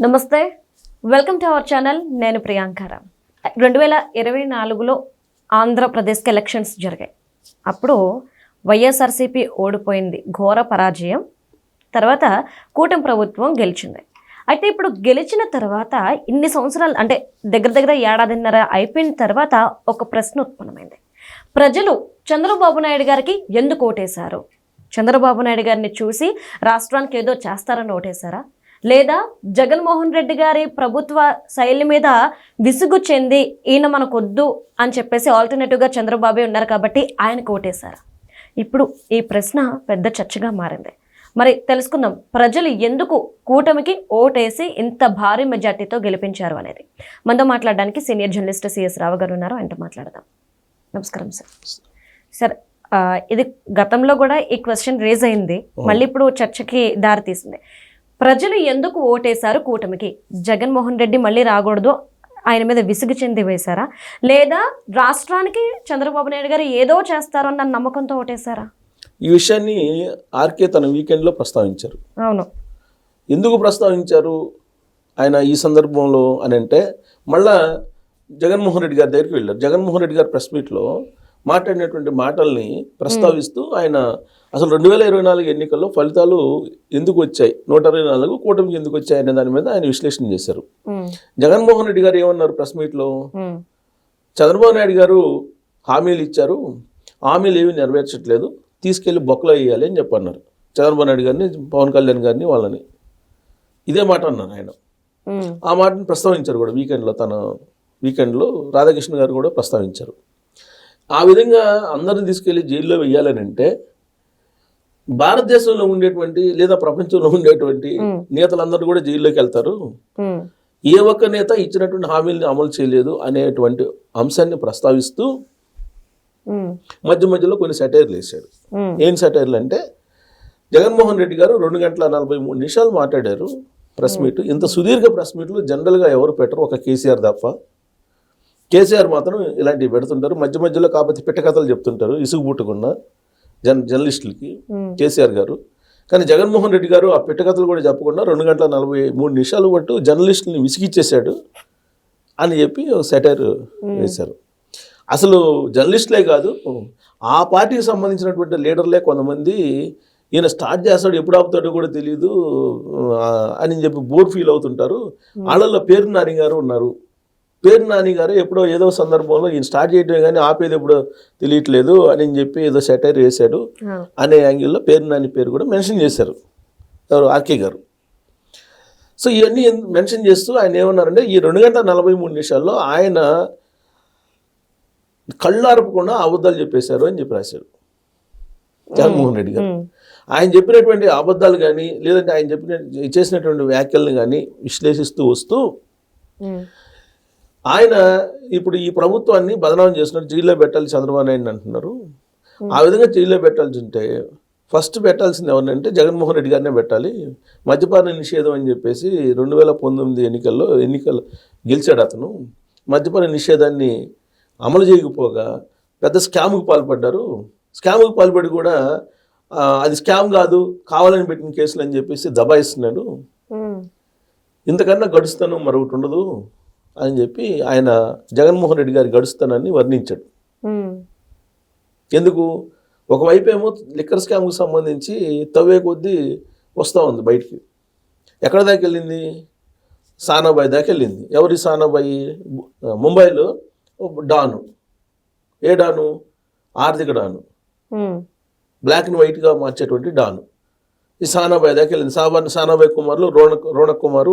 నమస్తే, welcome to our channel. నేను ప్రియాంకారామ్. 2024లో ఆంధ్రప్రదేశ్కి ఎలక్షన్స్ జరిగాయి. అప్పుడు వైఎస్ఆర్సీపీ ఓడిపోయింది, ఘోర పరాజయం. తర్వాత కూటమి ప్రభుత్వం గెలిచింది. అయితే ఇప్పుడు గెలిచిన తర్వాత ఇన్ని సంవత్సరాలు అంటే దగ్గర ఏడాదిన్నర అయిపోయిన తర్వాత ఒక ప్రశ్న ఉత్పన్నమైంది. ప్రజలు చంద్రబాబు నాయుడు గారికి ఎందుకు ఓటేశారు? చంద్రబాబు నాయుడు గారిని చూసి రాష్ట్రానికి ఏదో చేస్తారని ఓటేశారా, లేదా జగన్మోహన్ రెడ్డి గారి ప్రభుత్వ శైలి మీద విసుగు చెంది ఈయన మనకు వద్దు అని చెప్పేసి ఆల్టర్నేటివ్గా చంద్రబాబే ఉన్నారు కాబట్టి ఆయనకు ఓటేశారా? ఇప్పుడు ఈ ప్రశ్న పెద్ద చర్చగా మారింది. మరి తెలుసుకుందాం, ప్రజలు ఎందుకు కూటమికి ఓటేసి ఇంత భారీ మెజార్టీతో గెలిపించారు అనేది. మనతో మాట్లాడడానికి సీనియర్ జర్నలిస్ట్ సిఎస్ రావు గారు ఉన్నారు, ఆయనతో మాట్లాడదాం. నమస్కారం సార్. సార్, ఇది గతంలో కూడా ఈ క్వశ్చన్ రేజ్ అయింది, మళ్ళీ ఇప్పుడు చర్చకి దారి తీసింది. ప్రజలు ఎందుకు ఓటేశారు కూటమికి? జగన్మోహన్ రెడ్డి మళ్ళీ రాకూడదు, ఆయన మీద విసుగు చెంది వేశారా, లేదా రాష్ట్రానికి చంద్రబాబు నాయుడు గారు ఏదో చేస్తారు అన్న నమ్మకంతో ఓటేశారా? ఈ విషయాన్ని ఆర్కే తన వీకెండ్లో ప్రస్తావించారు. అవును, ఎందుకు ప్రస్తావించారు ఆయన ఈ సందర్భంలో అని అంటే, మళ్ళా జగన్మోహన్ రెడ్డి గారి దగ్గరికి వెళ్ళారు. జగన్మోహన్ రెడ్డి గారి ప్రెస్ మీట్లో మాట్లాడినటువంటి మాటల్ని ప్రస్తావిస్తూ ఆయన అసలు 2024 ఎన్నికల్లో ఫలితాలు ఎందుకు వచ్చాయి, 124 కూటమికి ఎందుకు వచ్చాయి అనే దాని మీద ఆయన విశ్లేషణ చేశారు. జగన్మోహన్ రెడ్డి గారు ఏమన్నారు ప్రెస్ మీట్లో? చంద్రబాబు నాయుడు గారు హామీలు ఇచ్చారు, హామీలు ఏమీ నెరవేర్చట్లేదు, తీసుకెళ్లి బొక్కలో వేయాలి అని చెప్పన్నారు. చంద్రబాబు నాయుడు గారిని, పవన్ కళ్యాణ్ గారిని, వాళ్ళని ఇదే మాట అన్నారు ఆయన. ఆ మాటను ప్రస్తావించారు కూడా వీకెండ్లో రాధాకృష్ణ గారు కూడా ప్రస్తావించారు. ఆ విధంగా అందరిని తీసుకెళ్లి జైల్లో వేయాలని అంటే భారతదేశంలో ఉండేటువంటి లేదా ప్రపంచంలో ఉండేటువంటి నేతలందరూ కూడా జైల్లోకి వెళ్తారు, ఏ ఒక్క నేత ఇచ్చినటువంటి హామీలను అమలు చేయలేదు అనేటువంటి అంశాన్ని ప్రస్తావిస్తూ మధ్యలో కొన్ని సెటైర్లు వేశాడు. ఏం సెటైర్లు అంటే, జగన్మోహన్ రెడ్డి గారు 2 గంటల 43 నిమిషాలు మాట్లాడారు ప్రెస్ మీట్. ఇంత సుదీర్ఘ ప్రెస్ మీట్లు జనరల్గా ఎవరు పెట్టరు, ఒక కేసీఆర్ తప్ప. కేసీఆర్ మాత్రం ఇలాంటివి పెడుతుంటారు, మధ్యలో కాకపోతే పిట్టకథలు చెప్తుంటారు ఇసుగు పుట్టుకున్న జర్నలిస్టులకి కేసీఆర్ గారు. కానీ జగన్మోహన్ రెడ్డి గారు ఆ పిట్టకథలు కూడా చెప్పకుండా 2 గంటల 43 నిమిషాలు పట్టు జర్నలిస్టులని విసిగిచ్చేశాడు అని చెప్పి సెటైర్ వేశారు. అసలు జర్నలిస్టులే కాదు, ఆ పార్టీకి సంబంధించినటువంటి లీడర్లే కొంతమంది ఈయన స్టార్ట్ చేస్తాడు, ఎప్పుడు ఆపుతాడో కూడా తెలియదు అని చెప్పి బోర్ ఫీల్ అవుతుంటారు. వాళ్ళల్లో పేరు నాని గారు ఉన్నారు. పేరు నాని గారు ఎప్పుడో ఏదో సందర్భంలో ఈయన స్టార్ట్ చేయడమే కానీ ఆపేది ఎప్పుడో తెలియట్లేదు అని చెప్పి ఏదో సెటైర్ వేశాడు అనే యాంగిల్లో పేరు నాని పేరు కూడా మెన్షన్ చేశారు ఎవరు, ఆర్కే గారు. సో ఇవన్నీ మెన్షన్ చేస్తూ ఆయన ఏమన్నారంటే, ఈ 2 గంటల 43 నిమిషాల్లో ఆయన కళ్ళు ఆర్పకుండా అబద్ధాలు చెప్పేశారు అని చెప్పి రాశారు జగన్మోహన్ రెడ్డి గారు. ఆయన చెప్పినటువంటి అబద్ధాలు కానీ లేదంటే ఆయన చేసినటువంటి వ్యాఖ్యలను కానీ విశ్లేషిస్తూ వస్తూ ఆయన ఇప్పుడు ఈ ప్రభుత్వాన్ని బదనామం చేస్తున్నారు, జైల్లో పెట్టాలి చంద్రబాబు నాయుడు అంటున్నారు. ఆ విధంగా జైల్లో పెట్టాల్సి ఉంటే ఫస్ట్ పెట్టాల్సింది ఎవరినంటే జగన్మోహన్ రెడ్డి గారినే పెట్టాలి. మద్యపాన నిషేధం అని చెప్పేసి 2019 ఎన్నికల్లో గెలిచాడు అతను. మద్యపాన నిషేధాన్ని అమలు చేయకపోగా పెద్ద స్కామ్కు పాల్పడ్డారు. స్కామ్కు పాల్పడి కూడా అది స్కామ్ కాదు, కావాలని పెట్టిన కేసులు అని చెప్పేసి దబాయిస్తున్నాడు. ఇంతకన్నా గడుస్తాను మరొకటి ఉండదు అని చెప్పి ఆయన జగన్మోహన్ రెడ్డి గారి గడుస్తానని వర్ణించాడు. ఎందుకు? ఒకవైపు ఏమో లిక్కర్ స్కామ్కు సంబంధించి తవ్వే కొద్దీ వస్తూ ఉంది బయటికి. ఎక్కడ దాకా వెళ్ళింది? సానాబాయి దాకా వెళ్ళింది. ఎవరి సానాబాయి? ముంబైలో డాను. ఏ డాను? ఆర్థిక డాను, బ్లాక్ అండ్ వైట్గా మార్చేటువంటి డాను. ఈ సానాబాయి దాకా వెళ్ళింది. సానాబాయి కుమార్లు రోణక్ కుమారు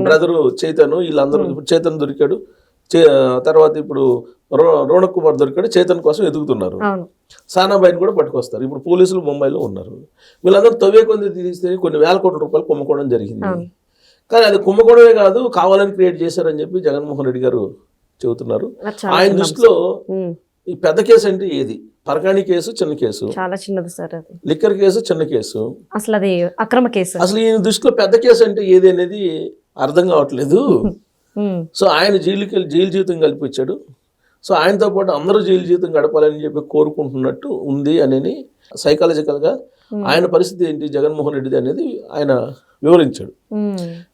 బ్రదరు చైతన్, వీళ్ళందరూ. ఇప్పుడు చైతన్ దొరికాడు, తర్వాత ఇప్పుడు రోణక్ కుమార్ దొరికాడు. చైతన్ కోసం ఎదుగుతున్నారు. సానాబాయిని కూడా పట్టుకొస్తారు. ఇప్పుడు పోలీసులు ముంబైలో ఉన్నారు. వీళ్ళందరూ తవ్వే కొంది తీస్తే కొన్ని వేల కోట్ల రూపాయలు కుమ్ముకోవడం జరిగింది. కానీ అది కుమ్ముకోవడమే కాదు, కావాలని క్రియేట్ చేశారని చెప్పి జగన్మోహన్ రెడ్డి గారు చెబుతున్నారు. ఆయన దృష్టిలో ఈ పెద్ద కేసు అంటే ఏది? పరకాణి కేసు చిన్న కేసు, చాలా చిన్నది సార్. లిక్కర్ కేసు చిన్న కేసు, అసలు అది అక్రమ కేసు. అసలు ఈయన దృష్టిలో పెద్ద కేసు అంటే ఏది అనేది అర్థం కావట్లేదు. సో ఆయన జైలు జీవితం కల్పించాడు. సో ఆయనతో పాటు అందరూ జైలు జీవితం గడపాలని చెప్పి కోరుకుంటున్నట్టు ఉంది అని సైకాలజికల్గా ఆయన పరిస్థితి ఏంటి జగన్మోహన్ రెడ్డిది అనేది ఆయన వివరించాడు.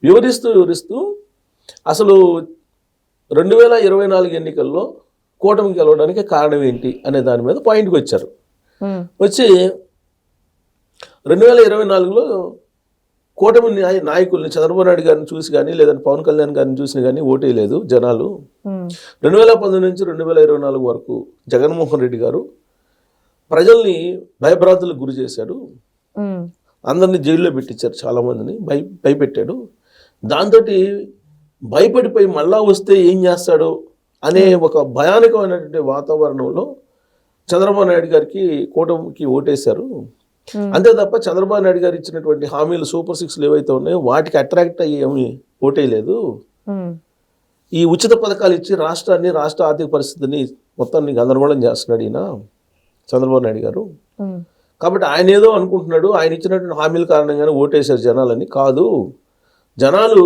వివరిస్తూ అసలు 2024 ఎన్నికల్లో కూటమి గెలవడానికి కారణం ఏంటి అనే దాని మీద పాయింట్కి వచ్చారు. వచ్చి 2024లో కూటమి నాయకుల్ని చంద్రబాబు నాయుడు గారిని చూసి కానీ లేదంటే పవన్ కళ్యాణ్ గారిని చూసి కానీ ఓటేయలేదు జనాలు. 2019 నుంచి 2024 వరకు జగన్మోహన్ రెడ్డి గారు ప్రజల్ని భయభ్రాంతులకు గురి చేశాడు, అందరినీ జైల్లో పెట్టించారు, చాలామందిని భయపెట్టాడు. దాంతో భయపడిపోయి మళ్ళా వస్తే ఏం చేస్తాడో అనే ఒక భయానకమైనటువంటి వాతావరణంలో చంద్రబాబు నాయుడు గారికి కూటమికి ఓటేశారు. అంతే తప్ప చంద్రబాబు నాయుడు గారు ఇచ్చినటువంటి హామీలు సూపర్ 6 ఏవైతే ఉన్నాయో వాటికి అట్రాక్ట్ అయ్యి ఏమి ఓటేయలేదు. ఈ ఉచిత పథకాలు ఇచ్చి రాష్ట్ర ఆర్థిక పరిస్థితిని మొత్తాన్ని గందరగోళం చేస్తున్నాడు ఈయన చంద్రబాబు నాయుడు గారు. కాబట్టి ఆయన ఏదో అనుకుంటున్నాడు, ఆయన ఇచ్చినటువంటి హామీల కారణంగానే ఓటేశారు జనాలని. కాదు, జనాలు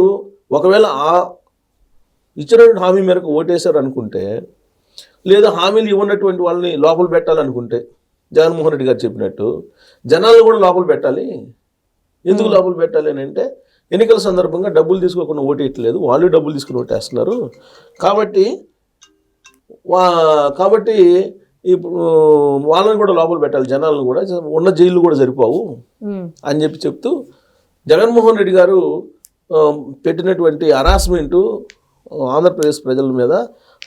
ఒకవేళ ఆ ఇచ్చినటువంటి హామీ మేరకు ఓటేశారు అనుకుంటే, లేదా హామీలు ఇవ్వనటువంటి వాళ్ళని లోపల పెట్టాలనుకుంటే జగన్మోహన్ రెడ్డి గారు చెప్పినట్టు జనాలను కూడా లోపల పెట్టాలి. ఎందుకు లోపల పెట్టాలి అని అంటే, ఎన్నికల సందర్భంగా డబ్బులు తీసుకోకుండా ఓటేయట్లేదు, వాళ్ళు డబ్బులు తీసుకుని ఓటేస్తున్నారు. కాబట్టి ఇప్పుడు వాళ్ళని కూడా లోపల పెట్టాలి, జనాలను కూడా, ఉన్న జైళ్ళు కూడా సరిపోవు అని చెప్తూ జగన్మోహన్ రెడ్డి గారు పెట్టినటువంటి హరాస్మెంటు ఆంధ్రప్రదేశ్ ప్రజల మీద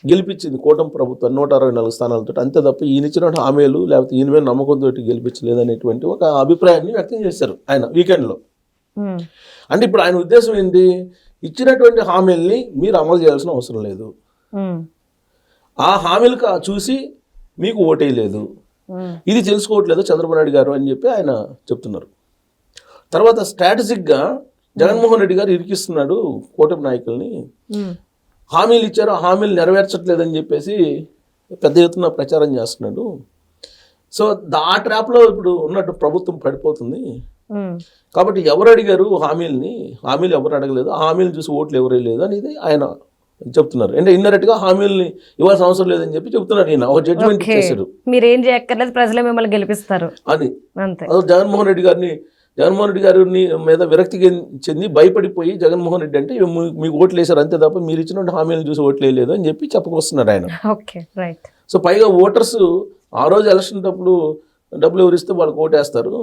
గెలిపించింది కూటమి ప్రభుత్వం 164 స్థానాలతో. అంతే తప్ప ఈయన ఇచ్చిన హామీలు లేకపోతే ఈయన మీద నమ్మకంతో గెలిపించలేదనేటువంటి ఒక అభిప్రాయాన్ని వ్యక్తం చేశారు ఆయన వీకెండ్లో. అంటే ఇప్పుడు ఆయన ఉద్దేశం ఏంటి, ఇచ్చినటువంటి హామీల్ని మీరు అమలు చేయాల్సిన అవసరం లేదు, ఆ హామీలు చూసి మీకు ఓటేయలేదు, ఇది తెలుసుకోవట్లేదు చంద్రబాబు నాయుడు గారు అని చెప్పి ఆయన చెప్తున్నారు. తర్వాత స్ట్రాటజిక్గా జగన్మోహన్ రెడ్డి గారు ఇరికిస్తున్నాడు కూటమి నాయకుల్ని. హామీలు ఇచ్చారు, ఆ హామీలు నెరవేర్చట్లేదని చెప్పేసి పెద్ద ఎత్తున ప్రచారం చేస్తున్నాడు. సో ఆ ట్రాప్లో ఇప్పుడు ఉన్నట్టు ప్రభుత్వం పడిపోతుంది. కాబట్టి ఎవరు అడిగారు హామీలు ఎవరు అడగలేదు, ఆ హామీలు చూసి ఓట్లు ఎవరే లేదు అనేది ఆయన చెప్తున్నారు. అంటే ఇండైరెక్ట్ గా హామీలని ఇవ్వాల్సిన అవసరం లేదని చెప్పి చెప్తున్నారు. ఈయన ఒక జడ్జిమెంట్ చేశారు, మీరేం చేయక్కర్లేదు, ప్రజలే మిమ్మల్ని గెలిపిస్తారు అని. జగన్మోహన్ రెడ్డి గారిని మీద విరక్తి చెంది భయపడిపోయి జగన్మోహన్ రెడ్డి అంటే మీకు ఓట్లు వేశారు అంతే తప్ప మీరు ఇచ్చిన హామీలను చూసి ఓట్లు వేయలేదు అని చెప్పి చెప్పుకొస్తున్నారు ఆయన. సో పైగా ఓటర్స్ ఆ రోజు ఎలక్షన్ అప్పుడు డబ్బులు ఎవరిస్తే వాళ్ళకి ఓటేస్తారు.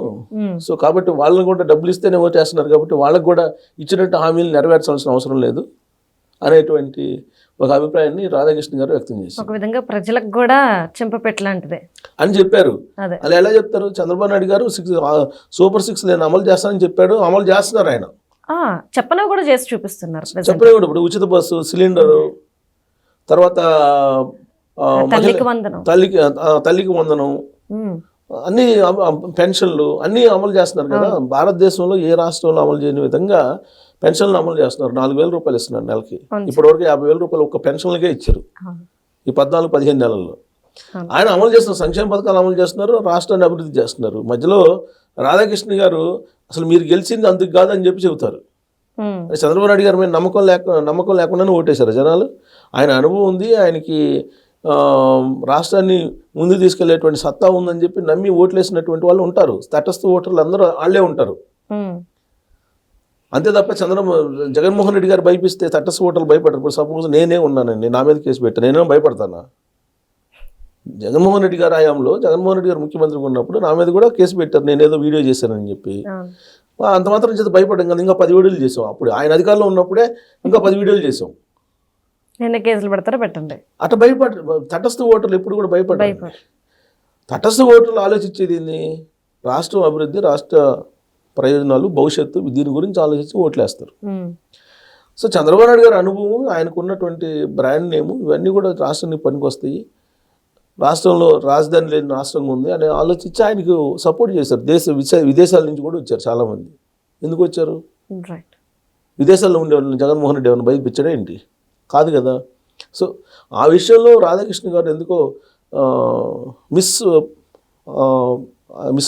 సో కాబట్టి వాళ్ళని కూడా డబ్బులు ఇస్తేనే ఓటేస్తున్నారు, కాబట్టి వాళ్ళకి కూడా ఇచ్చినట్టు హామీలు నెరవేర్చాల్సిన అవసరం లేదు అనేటువంటి ఒక అభిప్రాయాన్ని రాధాకృష్ణ గారు వ్యక్తం చేశారు. ఒక విధంగా ప్రజలకు కూడా చెంపపెట్టలాంటిదే అని చెప్పారు. అలా ఎలా చెప్తారు? చంద్రబాబు నాయుడు గారు సూపర్ 6 నేను అమలు చేస్తానని చెప్పాడు, అమలు చేస్తున్నారు ఆయన. చెప్పన కూడా చేసి చూపిస్తున్నారు. చెప్పనే కూడా ఇప్పుడు ఉచిత బస్సు, సిలిండరు, తర్వాత తల్లికి వందనం, అన్ని పెన్షన్లు అన్నీ అమలు చేస్తున్నారు కదా. భారతదేశంలో ఏ రాష్ట్రంలో అమలు చేయని విధంగా పెన్షన్లు అమలు చేస్తున్నారు. 4,000 రూపాయలు ఇస్తున్నారు నెలకి. ఇప్పటివరకు 50,000 రూపాయలు ఒక్క పెన్షన్లకే ఇచ్చారు ఈ 14-15 నెలల్లో. ఆయన అమలు చేస్తున్నారు, సంక్షేమ పథకాలు అమలు చేస్తున్నారు, రాష్ట్రాన్ని అభివృద్ధి చేస్తున్నారు. మధ్యలో రాధాకృష్ణ గారు అసలు మీరు గెలిచింది అందుకు కాదని చెప్పి చెబుతారు. చంద్రబాబు నాయుడు గారి మీద నమ్మకం లేకుండానే ఓటేశారు జనాలు. ఆయన అనుభవం ఉంది, ఆయనకి రాష్ట్రాన్ని ముందుకు తీసుకెళ్లేటువంటి సత్తా ఉందని చెప్పి నమ్మి ఓట్లేసినటువంటి వాళ్ళు ఉంటారు. తటస్థ ఓటర్లు అందరూ వాళ్ళే ఉంటారు. అంతే తప్ప జగన్మోహన్ రెడ్డి గారు భయపిస్తే తటస్థ ఓటర్లు భయపడరు. ఇప్పుడు సపోజ్ నేనే ఉన్నానండి, నా మీద కేసు పెట్టాను, నేనేమో భయపడతానా? జగన్మోహన్ రెడ్డి గారు హయాంలో జగన్మోహన్ రెడ్డి గారు ముఖ్యమంత్రిగా ఉన్నప్పుడు నా మీద కూడా కేసు పెట్టారు, నేనేదో వీడియో చేశానని చెప్పి. అంత మాత్రం చేత భయపడ్డాం కదా, ఇంకా 10 వీడియోలు చేసాం. అప్పుడు ఆయన అధికారంలో ఉన్నప్పుడే ఇంకా 10 వీడియోలు చేసాం. కేసులు పెడతారా పెట్టండి అట్లా తటస్థ ఓటర్లు ఎప్పుడు కూడా భయపడ్డారు. తటస్థ ఓటర్లు ఆలోచించేది ఏంది? రాష్ట్రం అభివృద్ధి, రాష్ట్ర ప్రయోజనాలు, భవిష్యత్తు, దీని గురించి ఆలోచించి ఓట్లేస్తారు. సో చంద్రబాబు నాయుడు గారి అనుభవం, ఆయనకు ఉన్నటువంటి బ్రాండ్ నేము, ఇవన్నీ కూడా రాష్ట్రానికి పనికొస్తాయి. రాష్ట్రంలో రాజధాని లేని రాష్ట్రంగా ఉంది అని ఆలోచించి ఆయనకు సపోర్ట్ చేశారు. విదేశాల నుంచి కూడా వచ్చారు చాలామంది. ఎందుకు వచ్చారు? విదేశాల్లో ఉండేవాళ్ళు జగన్మోహన్ రెడ్డి ఏమైనా భయపించడం ఏంటి? కాదు కదా. సో ఆ విషయంలో రాధాకృష్ణ గారు ఎందుకో మిస్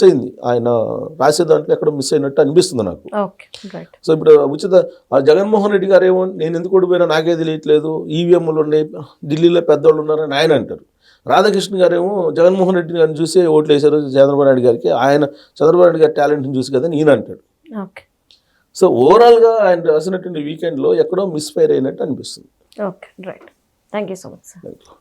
అయింది. ఆయన రాసే దాంట్లో ఎక్కడ మిస్ అయినట్టు అనిపిస్తుంది నాకు. సో ఇప్పుడు జగన్మోహన్ రెడ్డి గారు ఏమో నేను ఎందుకు ఓడిపోయినా నాకే తెలియట్లేదు, ఈవీఎంలు ఉన్నాయి, ఢిల్లీలో పెద్దవాళ్ళు ఉన్నారని ఆయన అంటారు. రాధాకృష్ణ గారేమో జగన్మోహన్ రెడ్డి గారిని చూసి ఓట్లు వేశారు చంద్రబాబు నాయుడు గారికి, ఆయన చంద్రబాబు నాయుడు గారి టాలెంట్ని చూసి కదా ఈయన అంటాడు. ఓకే సో ఓవరాల్గా ఆయన రాసినటువంటి వీకెండ్లో ఎక్కడో మిస్ఫైర్ అయినట్టు అనిపిస్తుంది. Okay right. Thank you so much sir. Thank you.